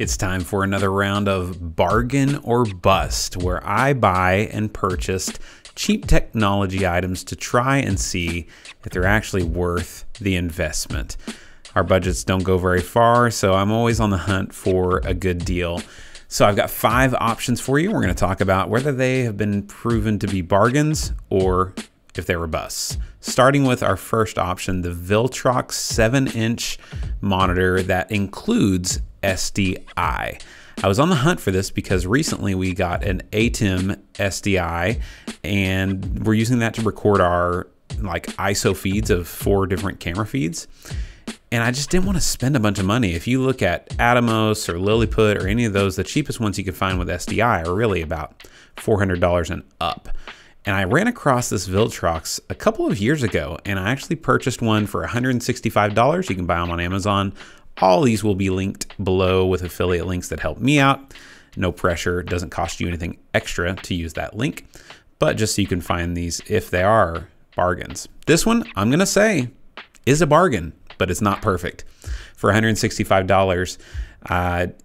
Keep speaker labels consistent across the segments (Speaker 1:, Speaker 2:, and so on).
Speaker 1: It's time for another round of Bargain or Bust, where I buy and purchased cheap technology items to try and see if they're actually worth the investment. Our budgets don't go very far, so I'm always on the hunt for a good deal. So I've got 5 options for you. We're going to talk about whether they have been proven to be bargains or if they were busts. Starting with our first option, the Viltrox 7-inch monitor that includes SDI. I was on the hunt for this because recently we got an ATEM SDI and we're using that to record our ISO feeds of 4 different camera feeds. And I just didn't want to spend a bunch of money. If you look at Atomos or Lilliput or any of those, the cheapest ones you can find with SDI are really about $400 and up. And I ran across this Viltrox a couple of years ago, and I actually purchased one for $165. You can buy them on Amazon. All these will be linked below with affiliate links that help me out. No pressure, it doesn't cost you anything extra to use that link, but just so you can find these if they are bargains. This one, I'm gonna say, is a bargain, but it's not perfect. For $165,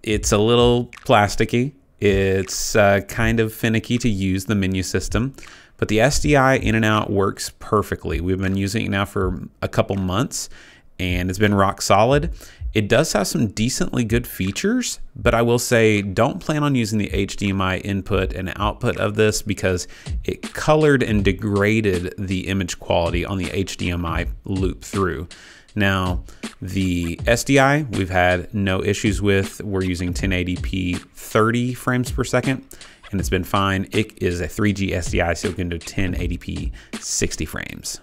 Speaker 1: it's a little plasticky. It's kind of finicky to use, the menu system, but the SDI in and out works perfectly. We've been using it now for a couple months and it's been rock solid. It does have some decently good features, but I will say don't plan on using the HDMI input and output of this because it colored and degraded the image quality on the HDMI loop through. Now, the SDI we've had no issues with. We're using 1080p 30 frames per second, and it's been fine. It is a 3G SDI, so we can do 1080p 60 frames.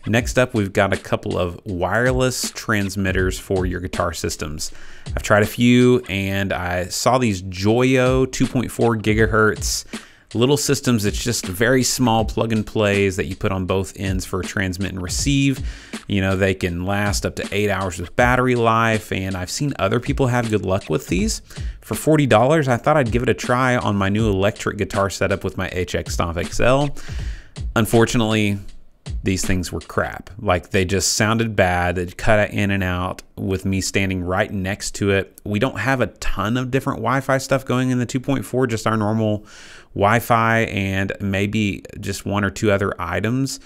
Speaker 1: Next up, we've got a couple of wireless transmitters for your guitar systems. I've tried a few, and I saw these JOYO 2.4 gigahertz little systems. It's just very small plug and plays that you put on both ends for transmit and receive. You know, they can last up to 8 hours with battery life, and I've seen other people have good luck with these. For $40, I thought I'd give it a try on my new electric guitar setup with my HX Stomp XL. Unfortunately, these things were crap. Like, they just sounded bad. They cut in and out with me standing right next to it. We don't have a ton of different Wi-Fi stuff going in the 2.4, just our normal Wi-Fi and maybe just 1 or 2 other items.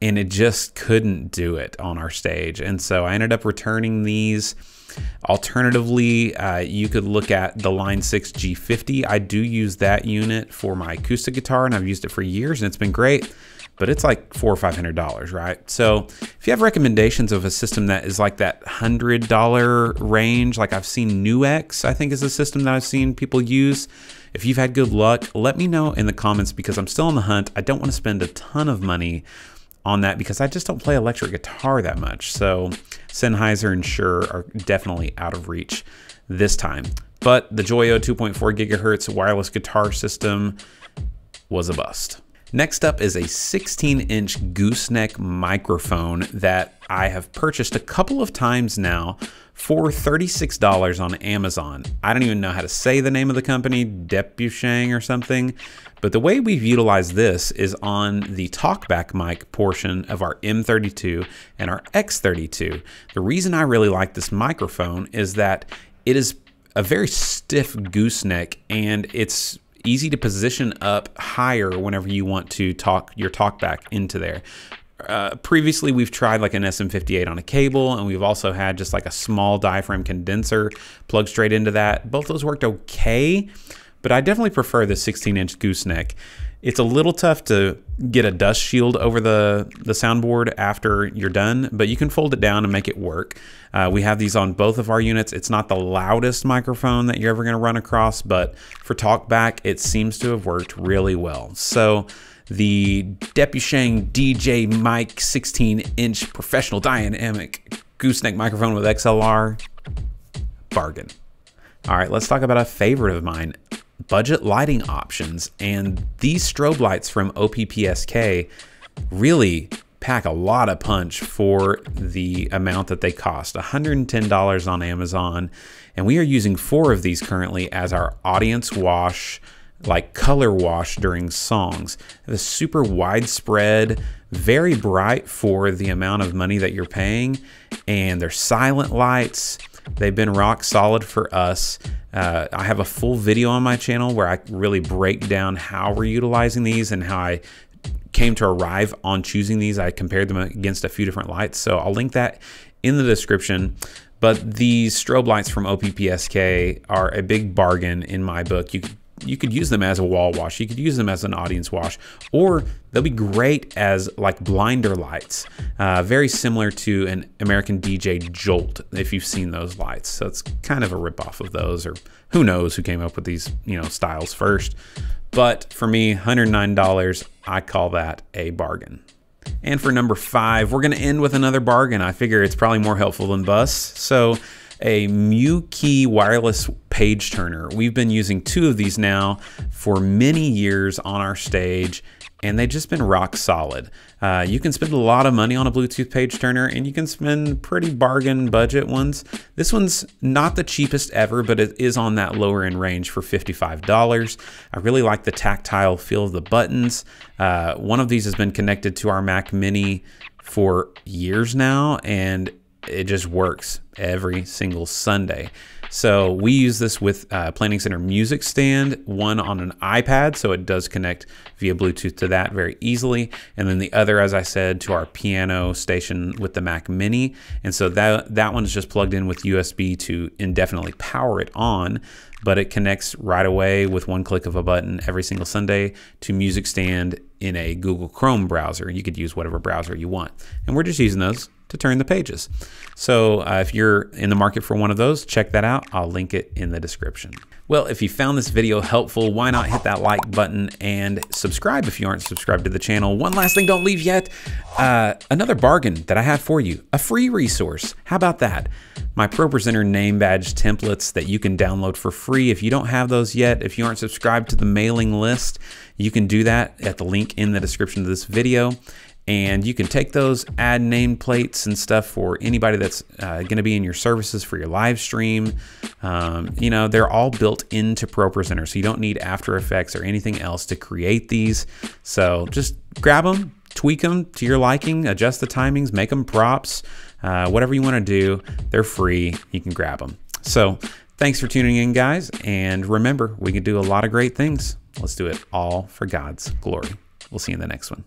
Speaker 1: And it just couldn't do it on our stage. And so I ended up returning these. Alternatively, you could look at the Line 6 G50. I do use that unit for my acoustic guitar, and I've used it for years, and it's been great. But it's like $400 or $500, right? So if you have recommendations of a system that is like that $100 range, like I've seen NewX, I think is a system that I've seen people use. If you've had good luck, let me know in the comments because I'm still on the hunt. I don't want to spend a ton of money on that because I just don't play electric guitar that much. So Sennheiser and Shure are definitely out of reach this time. But the JOYO 2.4 gigahertz wireless guitar system was a bust. Next up is a 16-inch Gooseneck microphone that I have purchased a couple of times now for $36 on Amazon. I don't even know how to say the name of the company, Depushang or something, but the way we've utilized this is on the talkback mic portion of our M32 and our X32. The reason I really like this microphone is that it is a very stiff gooseneck and it's easy to position up higher whenever you want to talk your talkback into there. Previously, we've tried like an SM58 on a cable, and we've also had just like a small diaphragm condenser plugged straight into that. Both those worked okay, but I definitely prefer the 16-inch gooseneck. It's a little tough to get a dust shield over the soundboard after you're done, but you can fold it down and make it work. We have these on both of our units. It's not the loudest microphone that you're ever going to run across, but for talkback, it seems to have worked really well. So the Depushang DJ Mic 16-inch professional dynamic gooseneck microphone with XLR, bargain. All right, let's talk about a favorite of mine. Budget lighting options, and these strobe lights from OPPSK really pack a lot of punch for the amount that they cost. $110 on Amazon, and we are using 4 of these currently as our audience wash, like color wash during songs. The super widespread, very bright for the amount of money that you're paying, and they're silent lights. They've been rock solid for us. I have a full video on my channel where I really break down how we're utilizing these and how I came to arrive on choosing these. I compared them against a few different lights, so I'll link that in the description. But these strobe lights from OPPSK are a big bargain in my book. You could use them as a wall wash. You could use them as an audience wash, or they'll be great as like blinder lights, very similar to an American DJ Jolt, if you've seen those lights. So it's kind of a ripoff of those, or who knows who came up with these, styles first. But for me, $109, I call that a bargain. And for number 5, we're going to end with another bargain. I figure it's probably more helpful than bus. So a Moukey wireless page turner. We've been using 2 of these now for many years on our stage, and they've just been rock solid. You can spend a lot of money on a Bluetooth page turner, and you can spend pretty bargain budget ones. This one's not the cheapest ever, but it is on that lower end range for $55. I really like the tactile feel of the buttons. One of these has been connected to our Mac Mini for years now, and it just works every single Sunday. So we use this with Planning Center music stand, one on an iPad, so it does connect via Bluetooth to that very easily, and then the other, as I said, to our piano station with the Mac Mini. And so that one is just plugged in with USB to indefinitely power it on, but it connects right away with one click of a button every single Sunday to music stand in a Google Chrome browser. You could use whatever browser you want, and we're just using those to turn the pages. So if you're in the market for one of those, check that out. I'll link it in the description. Well, if you found this video helpful, why not hit that like button and subscribe if you aren't subscribed to the channel. One last thing, don't leave yet. Another bargain that I have for you, a free resource. How about that? My ProPresenter name badge templates that you can download for free. If you don't have those yet, if you aren't subscribed to the mailing list, you can do that at the link in the description of this video. And you can take those, add nameplates and stuff for anybody that's going to be in your services for your live stream. They're all built into ProPresenter, so you don't need After Effects or anything else to create these. So just grab them, tweak them to your liking, adjust the timings, make them props, whatever you want to do. They're free. You can grab them. So thanks for tuning in, guys. And remember, we can do a lot of great things. Let's do it all for God's glory. We'll see you in the next one.